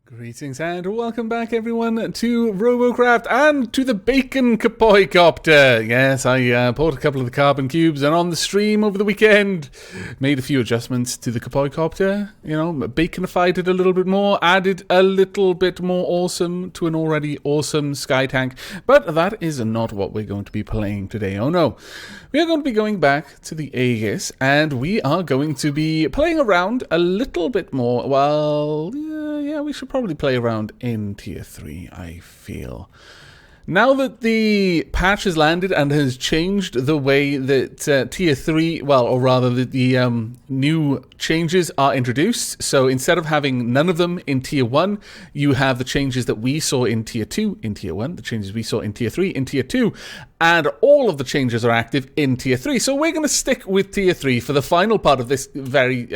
Greetings and welcome back, everyone, to Robocraft and to the Bacon Copter. Yes, I bought a couple of the carbon cubes, and on the stream over the weekend, made a few adjustments to the Copter. You know, baconified it a little bit more, added a little bit more awesome to an already awesome sky tank. But that is not what we're going to be playing today. Oh no, we are going to be going back to the Aegis, and we are going to be playing around a little bit more. Well, yeah, we should probably play around in Tier 3, I feel. Now that the patch has landed and has changed the way that Tier 3, well, or rather the new changes are introduced, so instead of having none of them in Tier 1, you have the changes that we saw in Tier 2 in Tier 1, the changes we saw in Tier 3 in Tier 2, and all of the changes are active in Tier 3. So we're going to stick with Tier 3 for the final part of this very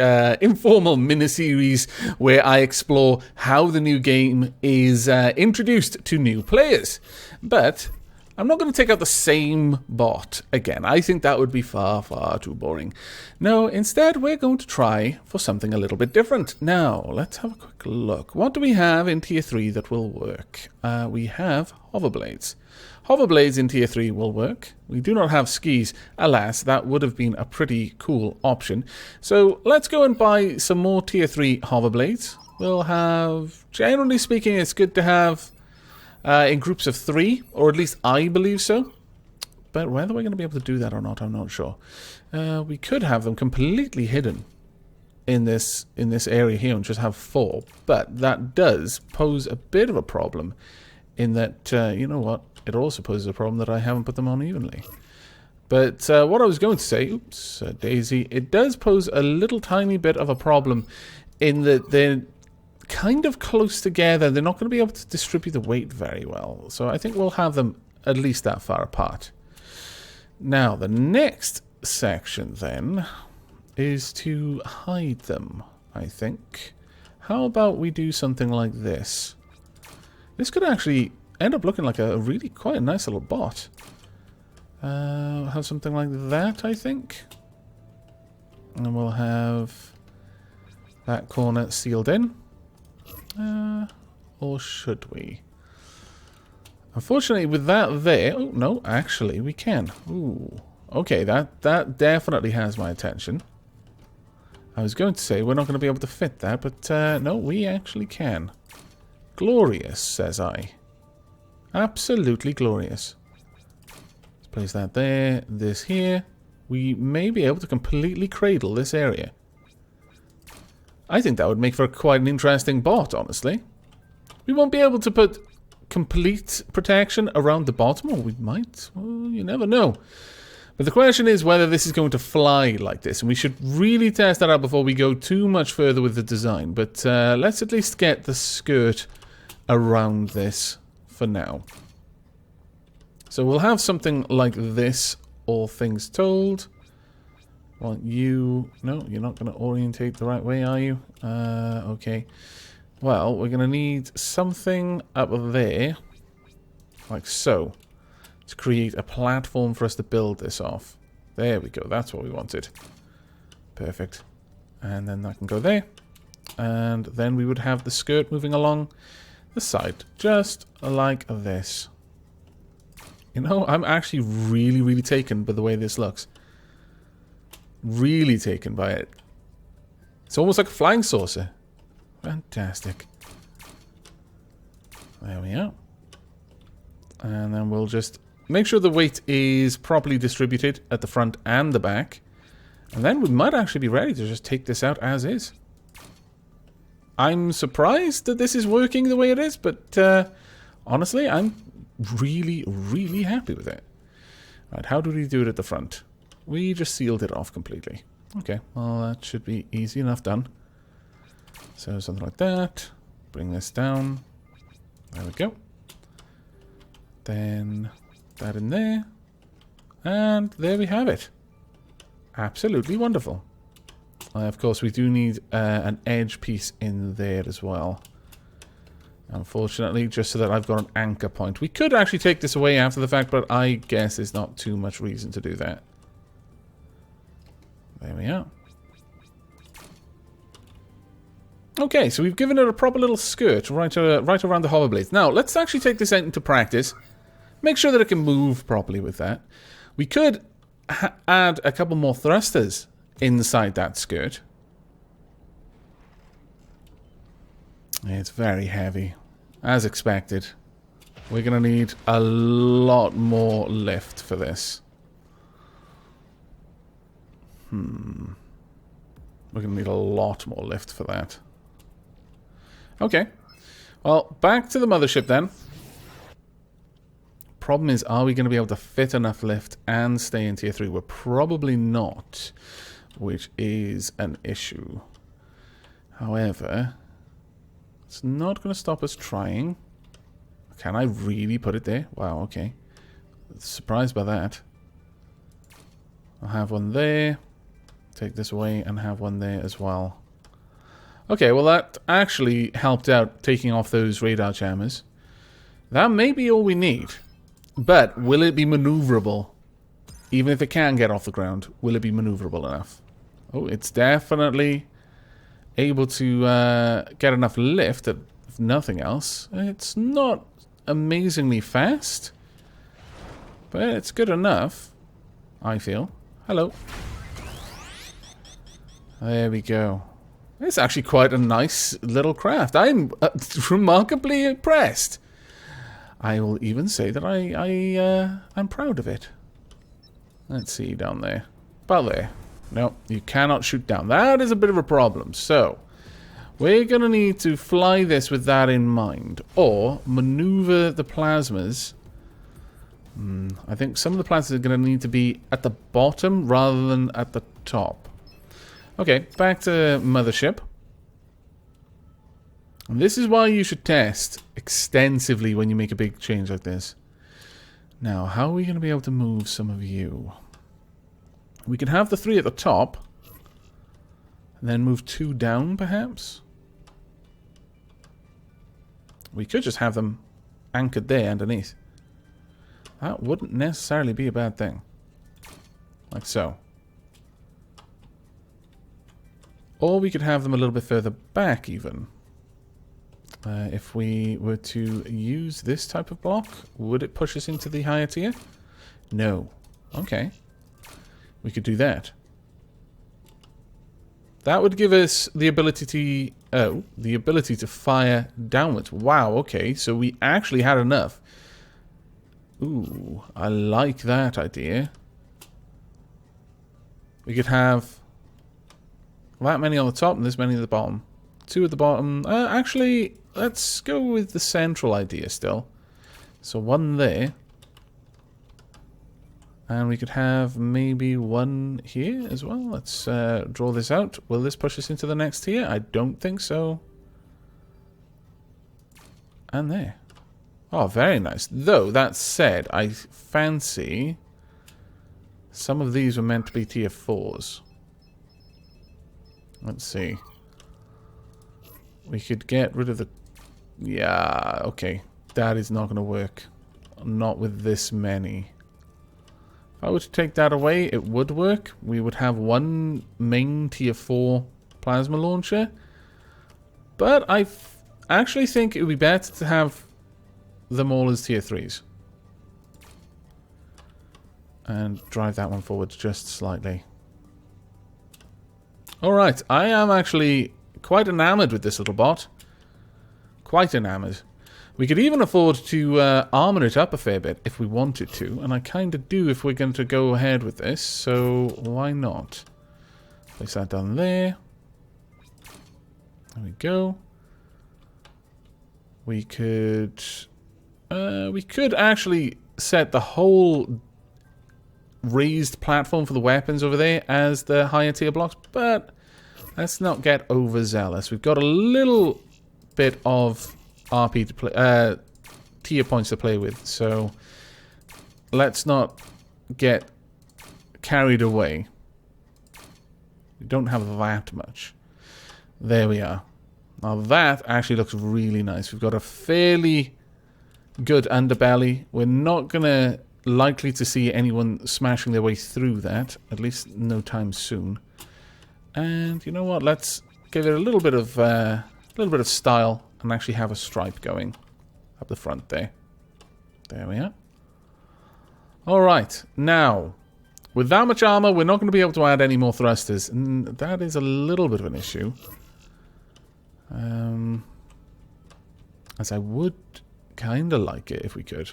informal mini-series where I explore how the new game is introduced to new players. But I'm not going to take out the same bot again. I think that would be far, far too boring. No, instead we're going to try for something a little bit different. Now, let's have a quick look. What do we have in Tier 3 that will work? We have hoverblades. Hoverblades in Tier 3 will work. We do not have skis. Alas, that would have been a pretty cool option. So let's go and buy some more Tier 3 hoverblades. We'll have, generally speaking, it's good to have in groups of 3, or at least I believe so. But whether we're going to be able to do that or not, I'm not sure. We could have them completely hidden in this area here and just have 4. But that does pose a bit of a problem in that, you know what, it also poses a problem that I haven't put them on evenly. But what I was going to say, oops, Daisy, it does pose a little tiny bit of a problem in that they're kind of close together. They're not going to be able to distribute the weight very well. So I think we'll have them at least that far apart. Now, the next section then is to hide them, I think. How about we do something like this? This could actually end up looking like a really quite a nice little bot. Have something like that, I think. And we'll have that corner sealed in. Or should we? Unfortunately, with that there... Oh, no, actually, we can. Ooh. Okay, that definitely has my attention. I was going to say we're not going to be able to fit that, but no, we actually can. Glorious, says I. Absolutely glorious. Let's place that there, this here. We may be able to completely cradle this area. I think that would make for quite an interesting bot, honestly. We won't be able to put complete protection around the bottom, or we might. Well, you never know. But the question is whether this is going to fly like this, and we should really test that out before we go too much further with the design. But let's at least get the skirt around this for now. So we'll have something like this, all things told. Well, you... No, you're not going to orientate the right way, are you? Okay. Well, we're going to need something up there, like so, to create a platform for us to build this off. There we go. That's what we wanted. Perfect. And then that can go there. And then we would have the skirt moving along the side, just like this. You know, I'm actually really, really taken by the way this looks. Really taken by it. It's almost like a flying saucer. Fantastic. There we are. And then we'll just make sure the weight is properly distributed at the front and the back. And then we might actually be ready to just take this out as is. I'm surprised that this is working the way it is, but honestly, I'm really, really happy with it. Right, how do we do it at the front? We just sealed it off completely. Okay, well that should be easy enough done. So something like that. Bring this down. There we go. Then that in there. And there we have it. Absolutely wonderful. Of course, we do need an edge piece in there as well. Unfortunately, just so that I've got an anchor point. We could actually take this away after the fact, but I guess there's not too much reason to do that. There we are. Okay, so we've given it a proper little skirt right around the hover blades. Now, let's actually take this out into practice. Make sure that it can move properly with that. We could add a couple more thrusters inside that skirt. It's very heavy, as expected. We're going to need a lot more lift for this. We're going to need a lot more lift for that. Okay. Well, back to the mothership then. Problem is, are we going to be able to fit enough lift and stay in tier 3? We're probably not, which is an issue. However, it's not going to stop us trying. Can I really put it there? Wow, okay. Surprised by that. I'll have one there. Take this away and have one there as well. Okay, well that actually helped out taking off those radar jammers. That may be all we need. But will it be maneuverable? Even if it can get off the ground, will it be maneuverable enough? Oh, it's definitely able to get enough lift, if nothing else. It's not amazingly fast, but it's good enough, I feel. Hello. There we go. It's actually quite a nice little craft. I'm remarkably impressed. I will even say that I'm proud of it. Let's see down there. About there. No, you cannot shoot down. That is a bit of a problem. So, we're going to need to fly this with that in mind. Or maneuver the plasmas. I think some of the plasmas are going to need to be at the bottom rather than at the top. Okay, back to mothership. And this is why you should test extensively when you make a big change like this. Now, how are we going to be able to move some of you? We can have the 3 at the top. And then move 2 down, perhaps? We could just have them anchored there underneath. That wouldn't necessarily be a bad thing. Like so. Or we could have them a little bit further back, even. If we were to use this type of block, would it push us into the higher tier? No. Okay. We could do that. That would give us the ability to fire downwards. Wow, okay. So we actually had enough. Ooh, I like that idea. We could have that many on the top and this many at the bottom. 2 at the bottom. Actually, let's go with the central idea still. So 1 there. And we could have maybe 1 here as well. Let's draw this out. Will this push us into the next tier? I don't think so. And there. Oh, very nice. Though, that said, I fancy some of these were meant to be tier 4s. Let's see. We could get rid of the... Yeah, okay. That is not going to work. Not with this many. If I were to take that away, it would work. We would have 1 main tier 4 plasma launcher. But I actually think it would be better to have them all as tier 3s. And drive that one forward just slightly. Alright, I am actually quite enamored with this little bot. Quite enamored. We could even afford to armor it up a fair bit if we wanted to. And I kind of do if we're going to go ahead with this. So why not? Place that down there. There we go. We could actually set the whole raised platform for the weapons over there as the higher tier blocks, but let's not get overzealous. We've got a little bit of RP to play, tier points to play with, so let's not get carried away. We don't have that much. There we are. Now that actually looks really nice. We've got a fairly good underbelly. We're not gonna likely to see anyone smashing their way through that, at least no time soon. And you know what, let's give it a little bit of little bit of style and actually have a stripe going up the front there. There we are. Alright, now, with that much armor, we're not going to be able to add any more thrusters. And that is a little bit of an issue. As I would kind of like it if we could.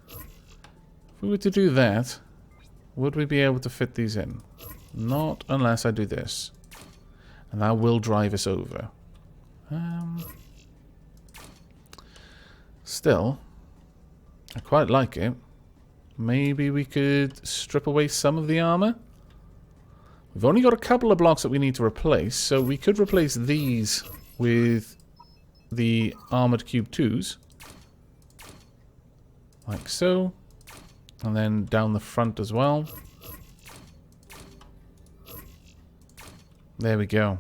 If we were to do that, would we be able to fit these in? Not unless I do this. And that will drive us over. Still, I quite like it. Maybe we could strip away some of the armor. We've only got a couple of blocks that we need to replace, so we could replace these with the armored cube 2s. Like so. And then down the front as well. There we go.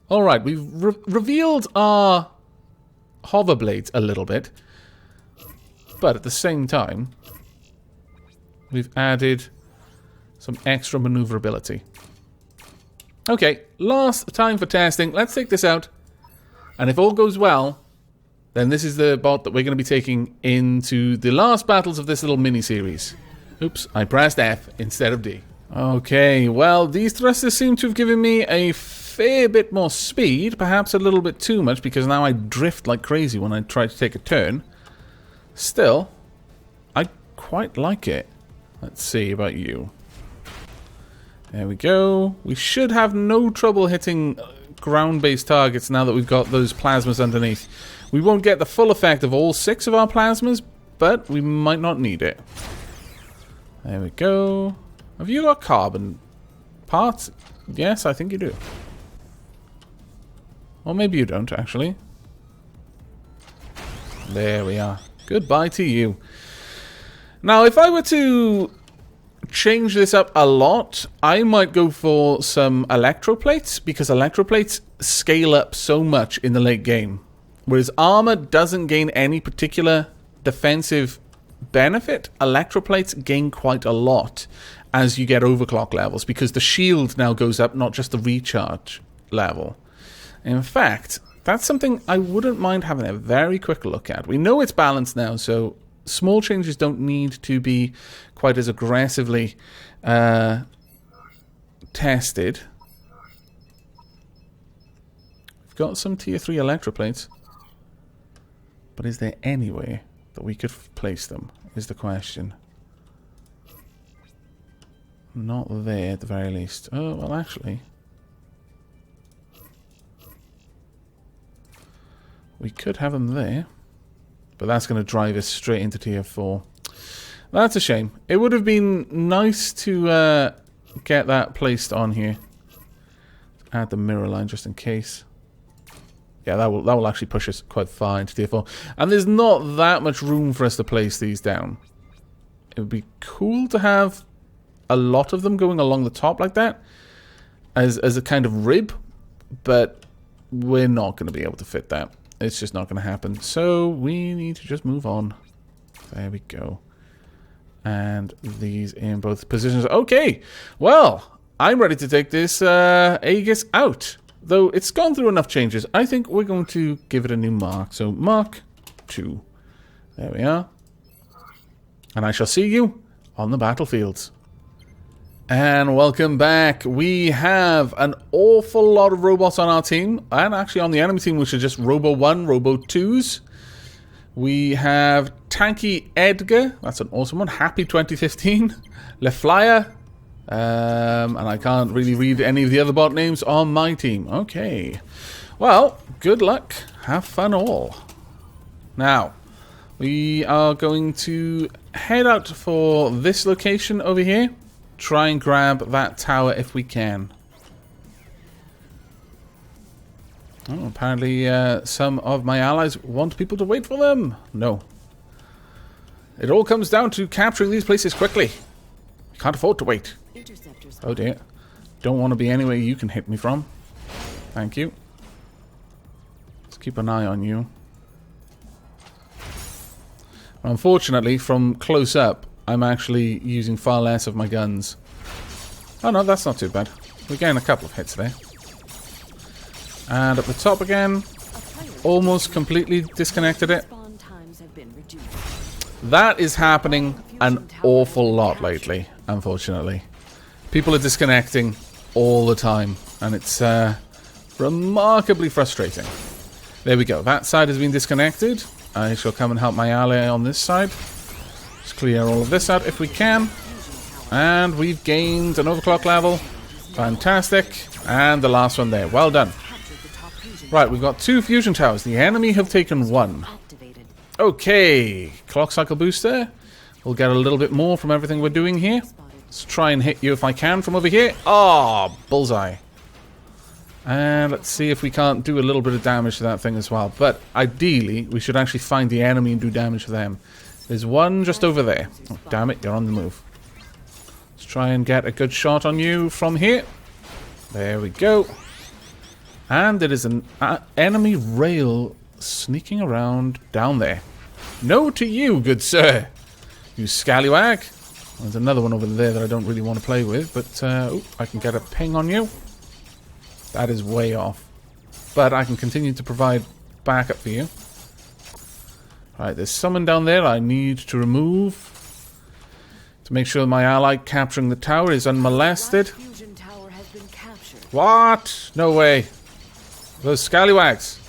Alright, we've revealed our hover blades a little bit. But at the same time, we've added some extra maneuverability. Okay, last time for testing. Let's take this out. And if all goes well, then this is the bot that we're going to be taking into the last battles of this little mini-series. Oops, I pressed F instead of D. Okay, well, these thrusters seem to have given me a fair bit more speed. Perhaps a little bit too much, because now I drift like crazy when I try to take a turn. Still, I quite like it. Let's see about you. There we go. We should have no trouble hitting ground-based targets now that we've got those plasmas underneath. We won't get the full effect of all 6 of our plasmas, but we might not need it. There we go. Have you got carbon parts? Yes, I think you do. Or maybe you don't, actually. There we are. Goodbye to you. Now, if I were to change this up a lot, I might go for some electroplates, because electroplates scale up so much in the late game. Whereas armor doesn't gain any particular defensive benefit, electroplates gain quite a lot as you get overclock levels, because the shield now goes up, not just the recharge level. In fact, that's something I wouldn't mind having a very quick look at. We know it's balanced now, so small changes don't need to be quite as aggressively tested. We've got some tier 3 electroplates. But is there any way that we could place them, is the question. Not there, at the very least. Oh, well, actually. We could have them there. But that's going to drive us straight into tier 4. That's a shame. It would have been nice to get that placed on here. Add the mirror line just in case. Yeah, that will actually push us quite far into tier 4. And there's not that much room for us to place these down. It would be cool to have a lot of them going along the top like that. As a kind of rib. But we're not going to be able to fit that. It's just not going to happen. So we need to just move on. There we go. And these in both positions. Okay. Well, I'm ready to take this Aegis out. Though it's gone through enough changes, I think we're going to give it a new mark. So, Mark 2. There we are. And I shall see you on the battlefields. And welcome back. We have an awful lot of robots on our team. And actually on the enemy team, which are just Robo 1, Robo 2s. We have Tanky Edgar. That's an awesome one. Happy 2015. Le Flyer. And I can't really read any of the other bot names on my team. Okay. Well, good luck. Have fun all. Now, we are going to head out for this location over here. Try and grab that tower if we can. Oh, apparently some of my allies want people to wait for them. No. It all comes down to capturing these places quickly. We can't afford to wait. Oh dear. Don't want to be anywhere you can hit me from. Thank you. Let's keep an eye on you. Unfortunately, from close up, I'm actually using far less of my guns. Oh no, that's not too bad. We're getting a couple of hits there. And at the top again. Almost completely disconnected it. That is happening an awful lot lately, unfortunately. People are disconnecting all the time, and it's remarkably frustrating. There we go. That side has been disconnected. I shall come and help my ally on this side. Let's clear all of this out if we can. And we've gained an overclock level. Fantastic. And the last one there. Well done. Right, we've got 2 fusion towers. The enemy have taken 1. Okay. Clock cycle booster. We'll get a little bit more from everything we're doing here. Let's try and hit you if I can from over here. Oh, bullseye. And let's see if we can't do a little bit of damage to that thing as well. But ideally, we should actually find the enemy and do damage to them. There's one just over there. Oh, damn it, you're on the move. Let's try and get a good shot on you from here. There we go. And there is an enemy rail sneaking around down there. No to you, good sir. You scallywag. There's another one over there that I don't really want to play with, but I can get a ping on you. That is way off. But I can continue to provide backup for you. Alright, there's someone down there I need to remove to make sure my ally capturing the tower is unmolested. What? No way. Those scallywags.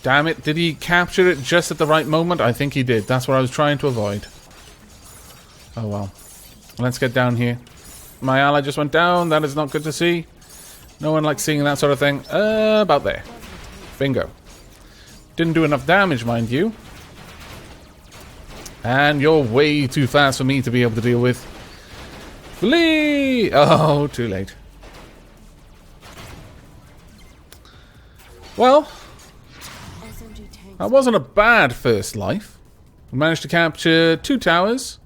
Damn it, did he capture it just at the right moment? I think he did. That's what I was trying to avoid. Oh well. Let's get down here. My ally just went down. That is not good to see. No one likes seeing that sort of thing. About there. Bingo. Didn't do enough damage, mind you. And you're way too fast for me to be able to deal with. Flee! Oh, too late. Well, that wasn't a bad first life. We managed to capture 2 towers.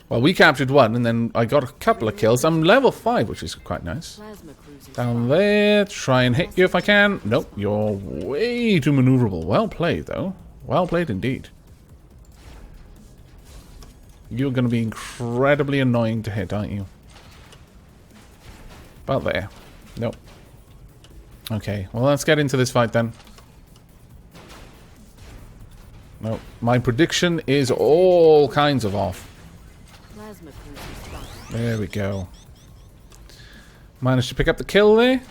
Well, we captured 1, and then I got a couple of kills. I'm level 5, which is quite nice. Down there, try and hit you if I can. Nope, you're way too maneuverable. Well played, though. Well played indeed. You're going to be incredibly annoying to hit, aren't you? About there. Nope. Okay, well, let's get into this fight then. No, my prediction is all kinds of off. There we go. Managed to pick up the kill there.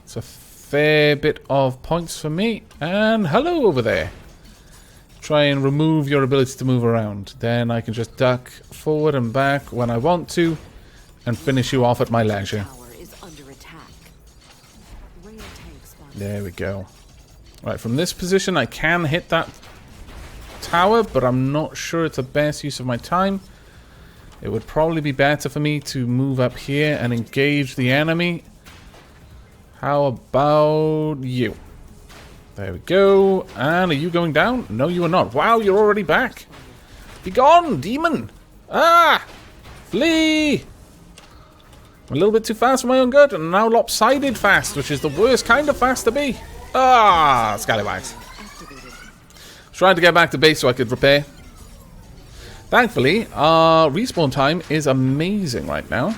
It's a fair bit of points for me. And hello over there. Try and remove your ability to move around. Then I can just duck forward and back when I want to and finish you off at my leisure. There we go. Right, from this position I can hit that tower, but I'm not sure it's the best use of my time. It would probably be better for me to move up here and engage the enemy. How about you? There we go. And are you going down? No, you are not. Wow, you're already back. Be gone, demon. Ah! Flee! I'm a little bit too fast for my own good, and now lopsided fast, which is the worst kind of fast to be. Ah, scallywags. Trying to get back to base so I could repair. Thankfully, our respawn time is amazing right now.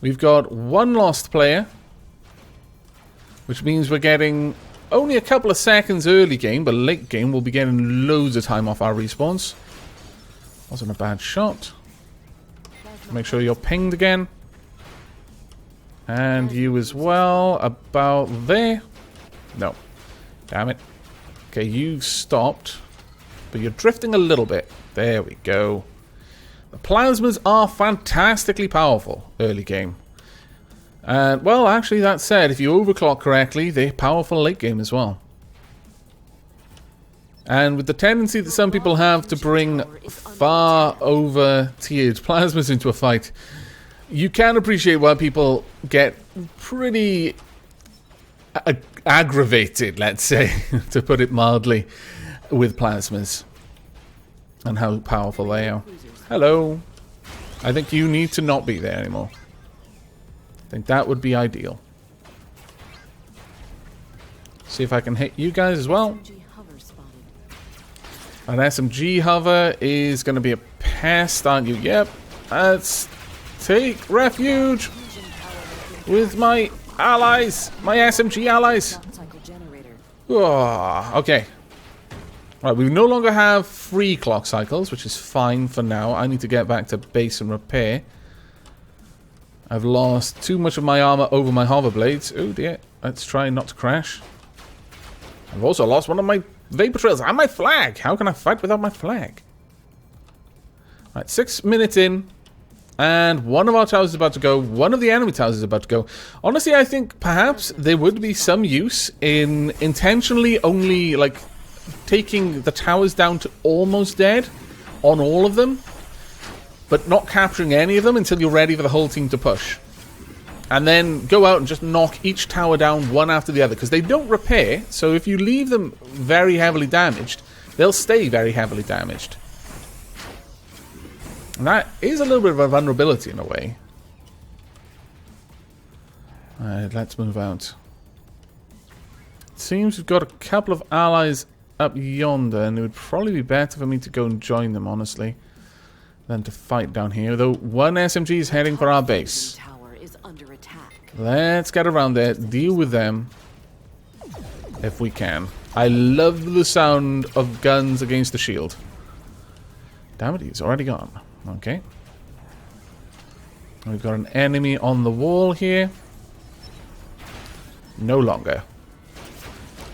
We've got 1 lost player, which means we're getting only a couple of seconds early game, but late game we'll be getting loads of time off our respawns. Wasn't a bad shot. Make sure you're pinged again. And you as well, about there. No. Damn it. Okay, you stopped. But you're drifting a little bit. There we go. The plasmas are fantastically powerful early game. And, well, actually, that said, if you overclock correctly, they're powerful late game as well. And with the tendency that some people have to bring far over tiered plasmas into a fight, you can appreciate why people get pretty aggravated, let's say, to put it mildly, with plasmas and how powerful they are. Hello. I think you need to not be there anymore. I think that would be ideal. See if I can hit you guys as well. An SMG hover is going to be a pest, aren't you? Yep. That's take refuge with my allies, my SMG allies. Oh, okay. Right, we no longer have 3 clock cycles, which is fine for now. I need to get back to base and repair. I've lost too much of my armor over my hover blades. Oh dear, let's try not to crash. I've also lost one of my vapor trails and my flag. How can I fight without my flag? Right, 6 minutes in, and one of our towers is about to go. One of the enemy towers is about to go. Honestly, I think perhaps there would be some use in intentionally only, like, taking the towers down to almost dead on all of them, but not capturing any of them until you're ready for the whole team to push. And then go out and just knock each tower down one after the other, because they don't repair, so if you leave them very heavily damaged, they'll stay very heavily damaged. And that is a little bit of a vulnerability in a way. Alright, let's move out. It seems we've got a couple of allies up yonder, and it would probably be better for me to go and join them, honestly, than to fight down here. Though one SMG is heading for our base. Let's get around there, deal with them, if we can. I love the sound of guns against the shield. Damn it, he's already gone. Okay. We've got an enemy on the wall here. No longer.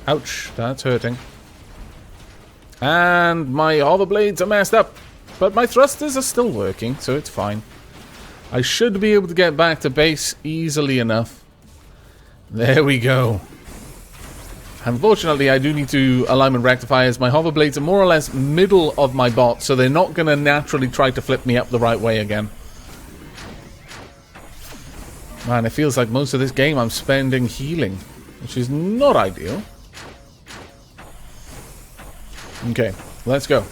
Ouch, that's hurting. And my hover blades are messed up. But my thrusters are still working, so it's fine. I should be able to get back to base easily enough. There we go. Unfortunately, I do need to alignment rectify, as my hover blades are more or less middle of my bot, so they're not going to naturally try to flip me up the right way again. Man, it feels like most of this game I'm spending healing, which is not ideal. Okay, let's go.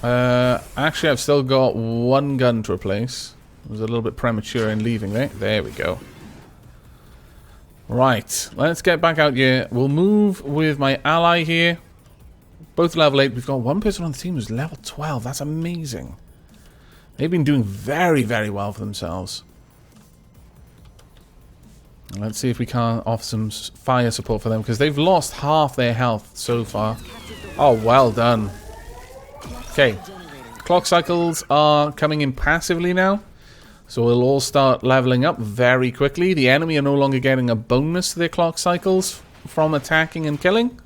Actually, I've still got one gun to replace. I was a little bit premature in leaving there. There we go. Right, let's get back out here. We'll move with my ally here. Both level 8. We've got one person on the team who's level 12. That's amazing. They've been doing very, very well for themselves. Let's see if we can't offer some fire support for them, because they've lost half their health so far. Oh, well done. Okay, clock cycles are coming in passively now, so we'll all start leveling up very quickly. The enemy are no longer getting a bonus to their clock cycles from attacking and killing,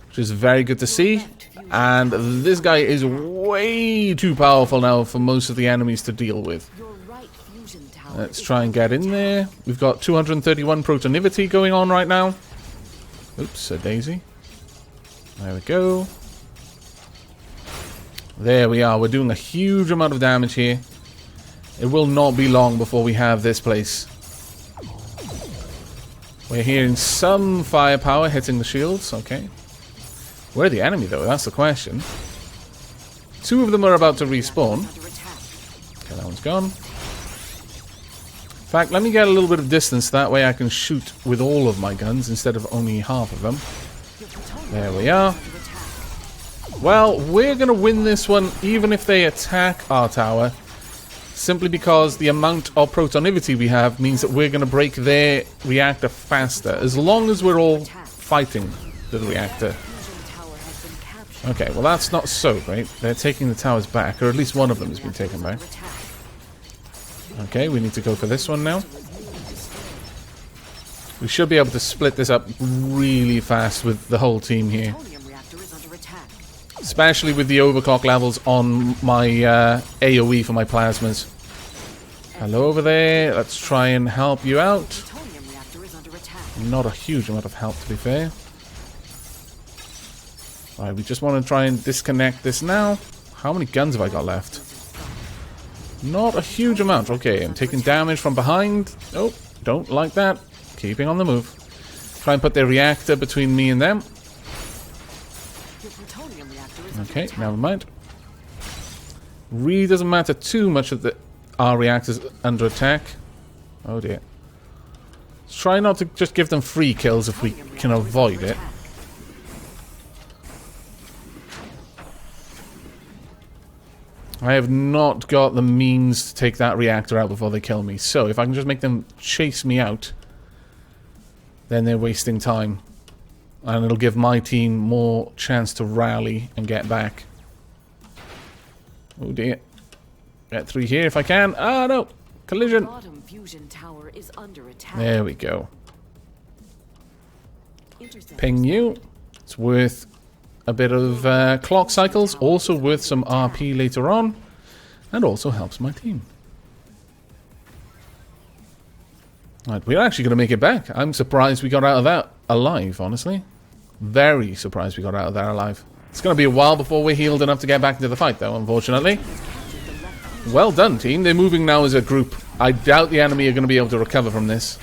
which is very good to see. And this guy is way too powerful now for most of the enemies to deal with. Let's try and get in there. We've got 231 protonivity going on right now. Oops, a daisy. There we go. There we are. We're doing a huge amount of damage here. It will not be long before we have this place. We're hearing some firepower hitting the shields. Okay. Where are the enemy, though? That's the question. 2 of them are about to respawn. Okay, that one's gone. In fact, let me get a little bit of distance. That way I can shoot with all of my guns instead of only half of them. There we are. Well, we're going to win this one even if they attack our tower. Simply because the amount of protonivity we have means that we're going to break their reactor faster. As long as we're all fighting the reactor. Okay, well that's not so great. They're taking the towers back, or at least one of them has been taken back. Okay, we need to go for this one now. We should be able to split this up really fast with the whole team here. Especially with the overclock levels on my AoE for my plasmas. Hello over there. Let's try and help you out. Not a huge amount of help, to be fair. Alright, we just want to try and disconnect this now. How many guns have I got left? Not a huge amount. Okay, I'm taking damage from behind. Oh, don't like that. Keeping on the move. Try and put their reactor between me and them. Okay, never mind. Really doesn't matter too much that our reactor's under attack. Oh dear. Let's try not to just give them free kills if we can avoid it. I have not got the means to take that reactor out before they kill me. So if I can just make them chase me out, then they're wasting time. And it'll give my team more chance to rally and get back. Oh dear. Get through here if I can. Ah, no. Collision. Bottom fusion tower is under attack. There we go. Ping you. It's worth a bit of clock cycles. Also worth some RP later on. And also helps my team. Right, we're actually going to make it back. I'm surprised we got out of that alive, honestly. Very surprised we got out of there alive. It's going to be a while before we're healed enough to get back into the fight, though, unfortunately. Well done, team. They're moving now as a group. I doubt the enemy are going to be able to recover from this.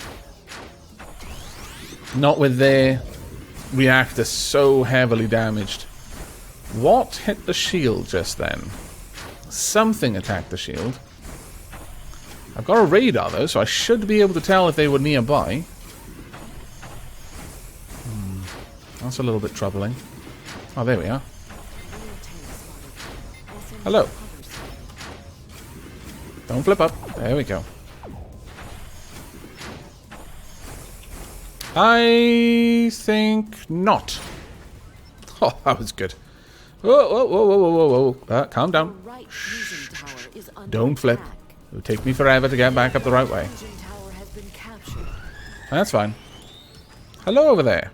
Not with their reactor so heavily damaged. What hit the shield just then? Something attacked the shield. I've got a radar, though, so I should be able to tell if they were nearby. That's a little bit troubling. Oh, there we are. Hello. Don't flip up. There we go. I think not. Oh, that was good. Whoa, whoa, whoa, whoa, whoa, whoa. Calm down. Shh. Don't flip. It'll take me forever to get back up the right way. That's fine. Hello over there.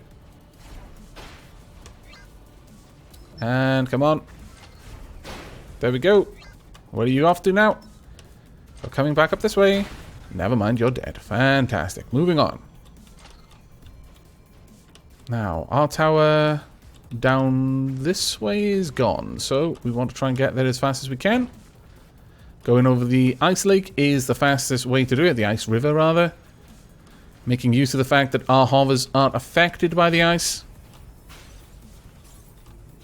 And come on. There we go. Where are you off to now? We're coming back up this way. Never mind, you're dead. Fantastic. Moving on. Now, our tower down this way is gone. So, we want to try and get there as fast as we can. Going over the ice lake is the fastest way to do it. The ice river, rather. Making use of the fact that our hovers aren't affected by the ice.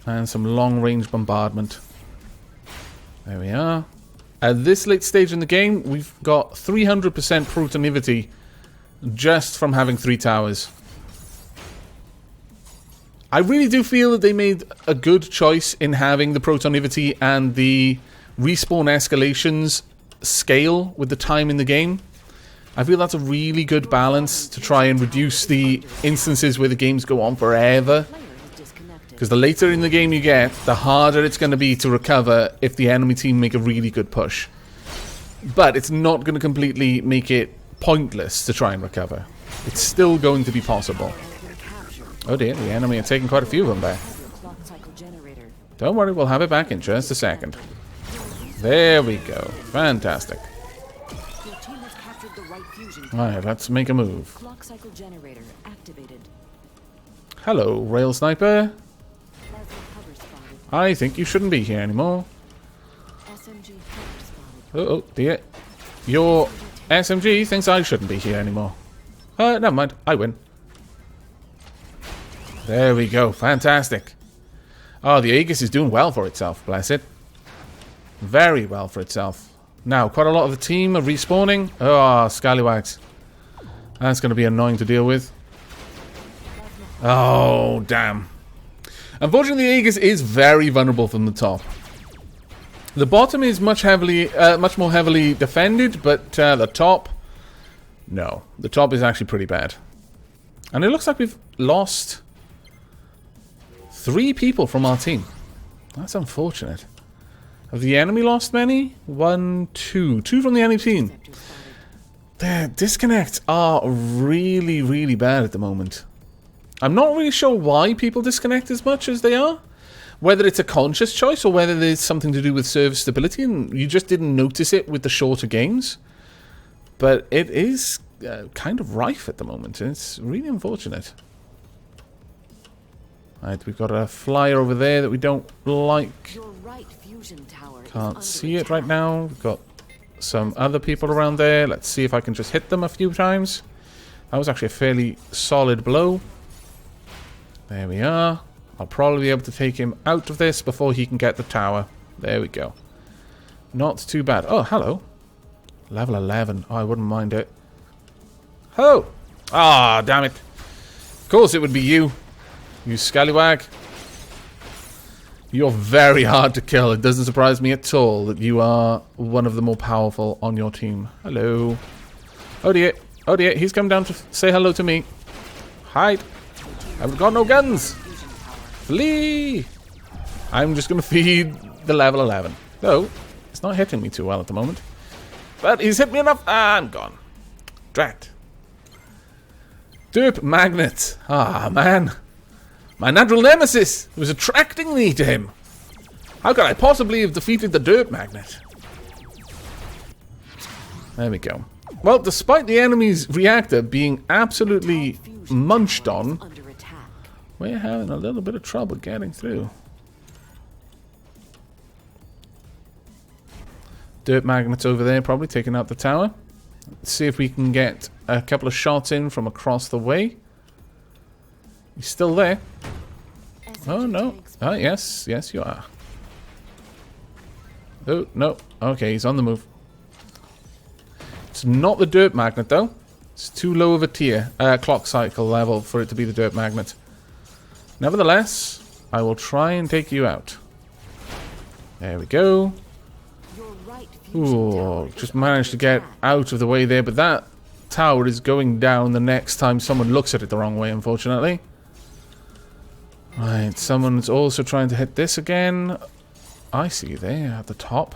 And some long-range bombardment. There we are. At this late stage in the game, we've got 300% protonivity just from having 3 towers. I really do feel that they made a good choice in having the protonivity and the respawn escalations scale with the time in the game. I feel that's a really good balance to try and reduce the instances where the games go on forever. Because the later in the game you get, the harder it's going to be to recover if the enemy team make a really good push. But it's not going to completely make it pointless to try and recover. It's still going to be possible. Oh dear, the enemy are taking quite a few of them back. Don't worry, we'll have it back in just a second. There we go. Fantastic. Alright, let's make a move. Hello, rail sniper. I think you shouldn't be here anymore. Oh dear. Your SMG thinks I shouldn't be here anymore. Never mind. I win. There we go. Fantastic. Oh, the Aegis is doing well for itself. Bless it. Very well for itself. Now, quite a lot of the team are respawning. Oh, scallywags. That's going to be annoying to deal with. Oh, damn. Unfortunately, the Aegis is very vulnerable from the top. The bottom is much more heavily defended, but the top, no. The top is actually pretty bad. And it looks like we've lost 3 people from our team. That's unfortunate. Have the enemy lost many? 1, 2. 2 from the enemy team. Their disconnects are really, really bad at the moment. I'm not really sure why people disconnect as much as they are. Whether it's a conscious choice or whether there's something to do with server stability and you just didn't notice it with the shorter games. But it is kind of rife at the moment. It's really unfortunate. Right, we've got a flyer over there that we don't like. Can't see it right now. We've got some other people around there. Let's see if I can just hit them a few times. That was actually a fairly solid blow. There we are. I'll probably be able to take him out of this before he can get the tower. There we go. Not too bad. Oh, hello. Level 11. Oh, I wouldn't mind it. Hello. Ah, damn it. Of course it would be you. You scallywag. You're very hard to kill. It doesn't surprise me at all that you are one of the more powerful on your team. Hello. Oh dear. Oh dear. He's come down to say hello to me. Hide. I've got no guns. Flee. I'm just going to feed the level 11. Though, it's not hitting me too well at the moment. But he's hit me enough. I'm gone. Drat. Derp magnet. Ah, man. My natural nemesis was attracting me to him. How could I possibly have defeated the derp magnet? There we go. Well, despite the enemy's reactor being absolutely munched on, we're having a little bit of trouble getting through. Derp magnets over there, probably taking out the tower. Let's see if we can get a couple of shots in from across the way. He's still there. Oh, no. Ah, yes. Yes, you are. Oh, no. Okay, he's on the move. It's not the derp magnet, though. It's too low of a tier, clock cycle level for it to be the derp magnet. Nevertheless, I will try and take you out. There we go. Ooh, just managed to get out of the way there, but that tower is going down the next time someone looks at it the wrong way, unfortunately. Right, someone's also trying to hit this again. I see you there at the top.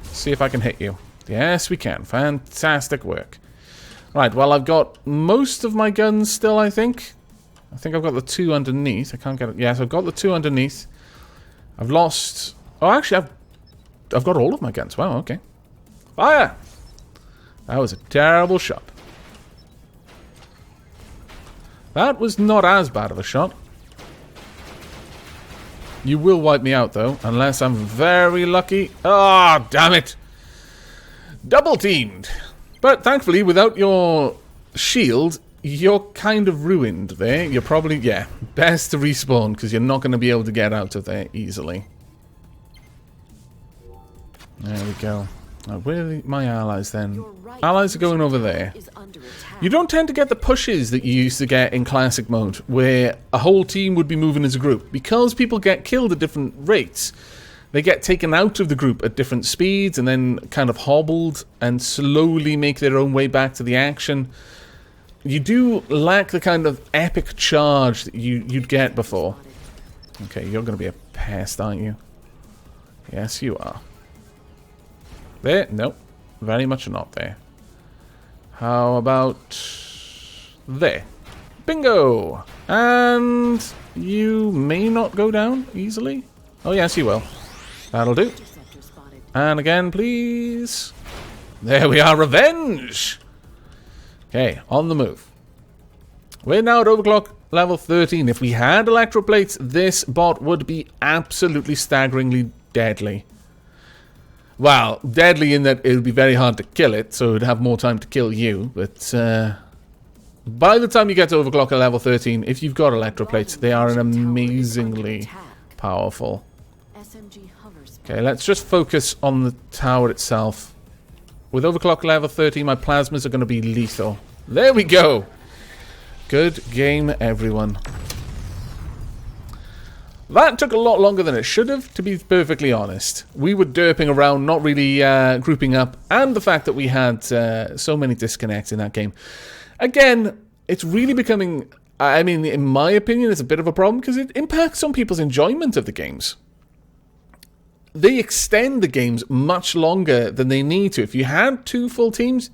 See if I can hit you. Yes, we can. Fantastic work. Right, well, I've got most of my guns still, I think. I think I've got the two underneath. I can't get it. Yes, I've got the two underneath. I've lost... Oh, actually, I've got all of my guns. Wow, okay. Fire! That was a terrible shot. That was not as bad of a shot. You will wipe me out, though, unless I'm very lucky. Ah, oh, damn it! Double teamed! But thankfully, without your shield, you're kind of ruined there. You're probably, yeah, best to respawn, because you're not going to be able to get out of there easily. There we go. Now, where are my allies then? Allies are going over there. You don't tend to get the pushes that you used to get in classic mode, where a whole team would be moving as a group. Because people get killed at different rates, they get taken out of the group at different speeds and then kind of hobbled and slowly make their own way back to the action. You do lack the kind of epic charge that you'd get before. Okay, you're going to be a pest, aren't you? Yes, you are. There? Nope. Very much not there. How about there? Bingo! And you may not go down easily. Oh, yes, you will. That'll do. And again, please. There we are. Revenge! Okay, on the move. We're now at overclock level 13. If we had electroplates, this bot would be absolutely staggeringly deadly. Well, deadly in that it would be very hard to kill it, so it would have more time to kill you. But by the time you get to overclock at level 13, if you've got electroplates, they are an amazingly powerful. Okay, let's just focus on the tower itself. With overclock level 13, my plasmas are going to be lethal. There we go! Good game, everyone. That took a lot longer than it should have, to be perfectly honest. We were derping around, not really grouping up, and the fact that we had so many disconnects in that game. Again, it's really becoming, I mean, in my opinion, it's a bit of a problem because it impacts on people's enjoyment of the games. They extend the games much longer than they need to. If you had two full teams,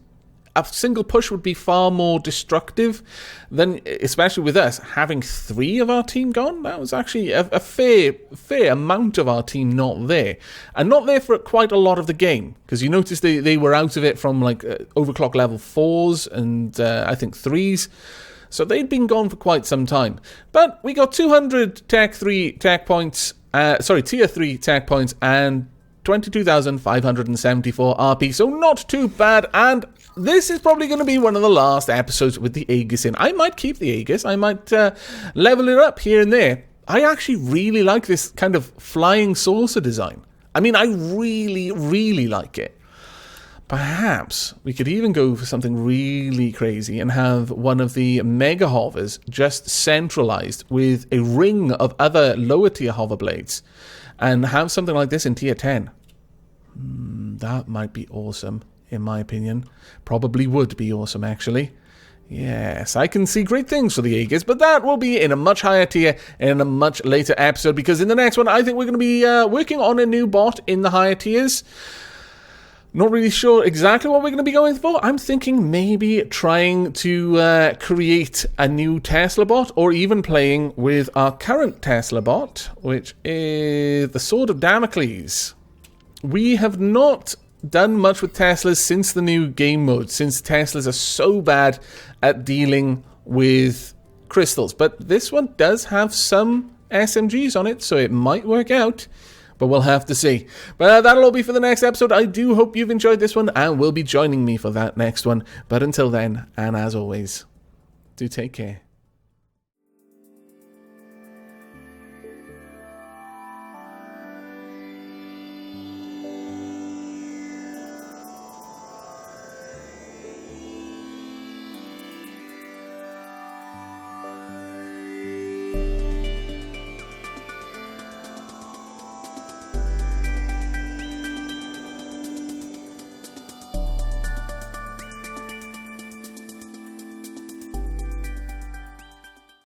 a single push would be far more destructive than, especially with us, having 3 of our team gone. That was actually a fair amount of our team not there. And not there for quite a lot of the game. Because you notice they were out of it from like overclock level 4s and I think 3s. So they'd been gone for quite some time. But we got 200 tier 3 tech points and 22,574 RP. So not too bad. And this is probably going to be one of the last episodes with the Aegis in. I might keep the Aegis. I might level it up here and there. I actually really like this kind of flying saucer design. I mean, I really, really like it. Perhaps we could even go for something really crazy and have one of the mega hovers just centralized with a ring of other lower tier hover blades and have something like this in tier 10. That might be awesome, in my opinion. Probably would be awesome, actually. Yes, I can see great things for the Aegis, but that will be in a much higher tier in a much later episode, because in the next one, I think we're going to be working on a new bot in the higher tiers. Not really sure exactly what we're going to be going for. I'm thinking maybe trying to create a new Tesla bot, or even playing with our current Tesla bot, which is the Sword of Damocles. We have not done much with Teslas since the new game mode, since Teslas are so bad at dealing with crystals. But this one does have some SMGs on it, so it might work out. But we'll have to see. But that'll all be for the next episode. I do hope you've enjoyed this one and will be joining me for that next one. But until then, and as always, do take care.